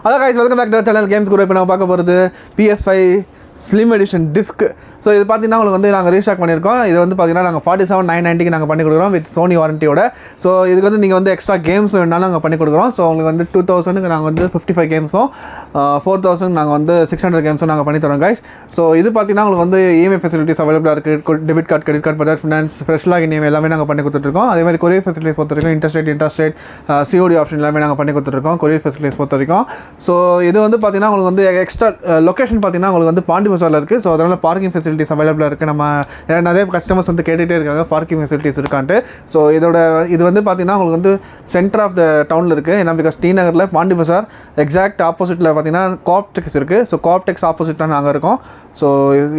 அதான் guys, welcome back to our channel Games Guru. இப்போ நம்ம பார்க்க போகிறது PS5 Slim Edition Disc. So இது பார்த்தீங்கன்னா உங்களுக்கு வந்து நாங்கள் ரீஸ்டாக் பண்ணியிருக்கோம். இது வந்து பார்த்தீங்கன்னா நாங்கள் 47,990 நாங்கள் பண்ணி கொடுக்குறோம் வித் சோனி வாரண்டியோட. ஸோ இதுக்கு வந்து நீங்கள் வந்து எக்ஸ்ட்ரா கேம்ஸ் வேணாலும் நாங்கள் பண்ணி கொடுக்குறோம். ஸோ உங்களுக்கு வந்து 2,000க்கு நாங்கள் வந்து 55 கேம்ஸும் 4,000 நாங்கள் வந்து 600 கேம்ஸும் நாங்கள் பண்ணி தரோம் guys. ஸோ இது பார்த்தீங்கன்னா உங்களுக்கு வந்து இஎம்ஐ ஃபெசிலிட்டிஸ் அவைலபிளாக இருக்குது. Debit card, credit card, Bajaj finance, fresh login EMI எல்லாமே நாங்கள் பண்ணி கொடுத்துட்ருக்கோம். அதே மாதிரி கொரியர் ஃபெசிலிட்டிஸ் பொறுத்த வரைக்கும் இன்ட்ரெஸ்ட் சிஓடி ஆப்ஷன் எல்லாமே நாங்கள் பண்ணி கொடுத்துட்ருக்கோம் கொரியர் ஃபெசிலிட்டிஸ் பொறுத்த வரைக்கும். ஸோ இது வந்து பார்த்தீங்கன்னா உங்களுக்கு வந்து எக்ஸ்ட்ரா லொக்கேஷன் பார்த்தீங்கன்னா உங்களுக்கு வந்து பாண்டி பசாரில் இருக்குது. ஸோ அதனால் பார்க்கிங் ஃபெசிலிட்டிஸ் அவைலபிளாக இருக்குது. நம்ம நிறைய கஸ்டமர்ஸ் வந்து கேட்டுகிட்டே இருக்காங்க பார்க்கிங் ஃபெசிலிட்டிஸ் இருக்கான்ட்டு. ஸோ இது வந்து பார்த்தீங்கன்னா உங்களுக்கு வந்து சென்டர் ஆஃப் த டவுனில் இருக்குது. ஏன்னா பிகாஸ் ஸ்ரீநகரில் பாண்டி பசார் எக்ஸாக்ட் ஆப்போசிட்டில் பார்த்தீங்கன்னா கோஆப்டெக்ஸ் இருக்குது. ஸோ கோஆப்டெக்ஸ் ஆப்போசிட்டில் நாங்கள் இருக்கோம். ஸோ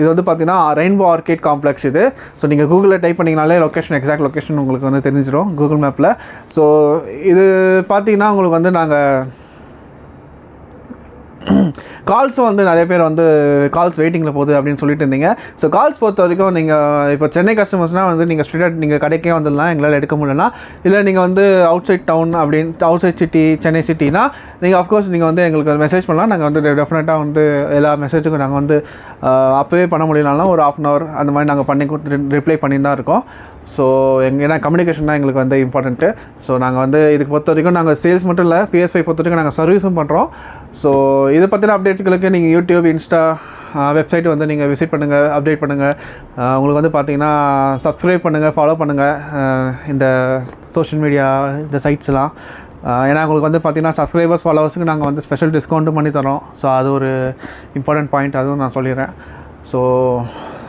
இது வந்து பார்த்தீங்கன்னா ரெயின்போ ஆர்கேட் காம்ப்ளெக்ஸ் இது. ஸோ நீங்கள் கூகுளில் டைப் பண்ணிங்கனாலே லொக்கேஷன் எக்ஸாக்ட் லொக்கேஷன் உங்களுக்கு வந்து தெரிஞ்சிடும் கூகுள் மேப்பில். ஸோ இது பார்த்தீங்கன்னா உங்களுக்கு வந்து நாங்கள் கால்ஸும் வந்து நிறைய பேர் வந்து கால்ஸ் வெயிட்டிங்கில் போகுது அப்படின்னு சொல்லிட்டு இருந்தீங்க. ஸோ கால்ஸ் பொறுத்த வரைக்கும் நீங்கள் இப்போ சென்னை கஸ்டமர்ஸ்னால் வந்து நீங்கள் ஸ்ட்ரெயிட்டாக நீங்கள் கடைக்கே வந்துடலாம், எங்களால் எடுக்க முடியலனா. இல்லை நீங்கள் வந்து outside town outside city, Chennai சிட்டினா நீங்கள் ஆஃப்கோர்ஸ் நீங்கள் வந்து எங்களுக்கு மெசேஜ் பண்ணலாம். நாங்கள் வந்து டெஃபினட்டாக வந்து எல்லா மெசேஜுக்கும் நாங்கள் வந்து அப்போவே பண்ண முடியலனாலும் ஒரு 1/2 hour அந்த மாதிரி நாங்கள் பண்ணி கொடுத்து ரிப்ளை பண்ணி தான் இருக்கோம். ஸோ ஏன்னா கம்யூனிகேஷன் தான் எங்களுக்கு வந்து இம்பார்ட்டன்ட்டு. ஸோ நாங்கள் வந்து இதுக்கு பொறுத்த வரைக்கும் நாங்கள் சேல்ஸ் மட்டும் இல்லை, PS5 பொறுத்த வரைக்கும் நாங்கள் சர்வீஸும் பண்ணுறோம். ஸோ இதை பற்றின அப்டேட்ஸ்களுக்கு நீங்கள் யூடியூப், இன்ஸ்டா, வெப்சைட் வந்து நீங்கள் விசிட் பண்ணுங்கள், அப்டேட் பண்ணுங்கள். உங்களுக்கு வந்து பார்த்தீங்கன்னா சப்ஸ்கிரைப் பண்ணுங்கள், ஃபாலோ பண்ணுங்கள் இந்த சோஷியல் மீடியா இந்த சைட்ஸ்லாம். ஏன்னா உங்களுக்கு வந்து பார்த்தீங்கன்னா சப்ஸ்கிரைபர்ஸ் ஃபாலோவர்ஸுக்கு நாங்கள் வந்து ஸ்பெஷல் டிஸ்கவுண்ட்டும் பண்ணி தரோம். ஸோ அது ஒரு இம்பார்ட்டன்ட் பாயிண்ட், அதுவும் நான் சொல்லிடுறேன். ஸோ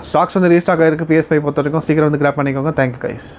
ஸ்டாக்ஸ் வந்து ரீஸ்டாக் ஆகிருக்கு PS5 பொறுத்த வரைக்கும். சீக்கிரம் வந்து கிராப் பண்ணிக்கோங்க. Thank you guys.